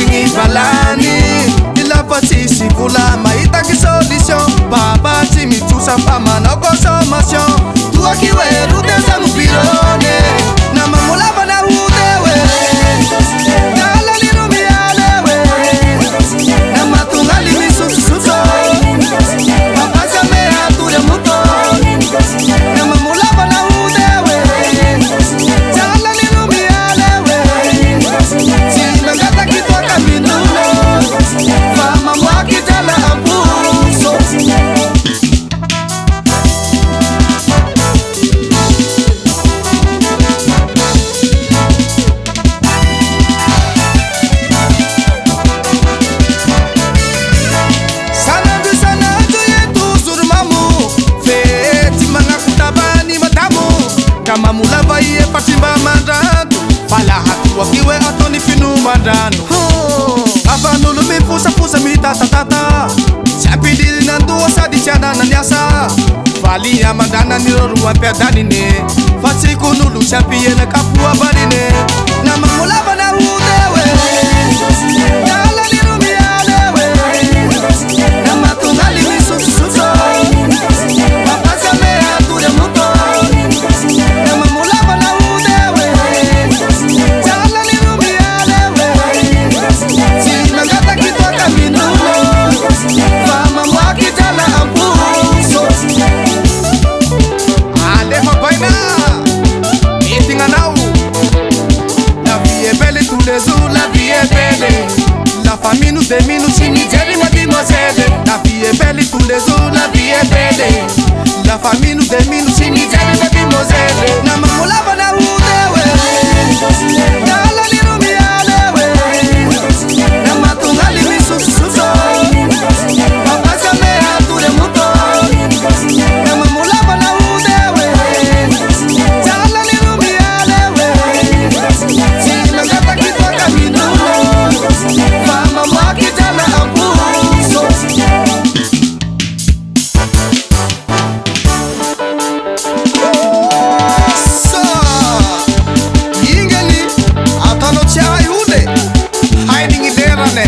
gny valany ilafa tsisy vola mahitaky solution baba tsy mitsosa fa manao consommation toaky hoe rote zagno birone na mamolavana hode we nalalino miale we na matongali misotsoso baba zame atory amoto na mamolavana hode we nalalino miale we tsy mangataky toaka minuno fa mamoaky jala ampuso mamulava ie patimba mandrano palahatuakiwe atoni finu mandrano afanulu mifusafusa mitatatata siapidili nandua sadi siadana niasa valia mandana nirorua piadanine fatsikunulu siapiyena kapua barine na mamulava na hudewe nala nirumialewe na matungali misususo papasame aturi muto la famille nous démine, nous signe, mademoiselle. La vie est belle et tous les jours, la vie est belle. La famille nous démine, nous signe, mademoiselle. Na mamula bana udewe, na la lirumi alewe, na matungali misususo, papa zame ature muto. Na mamula bana udewe, na la lirumi alewe, si magata kitoka minuno. Mama makijala ampuso sa ingeli atano chai hude hiding derane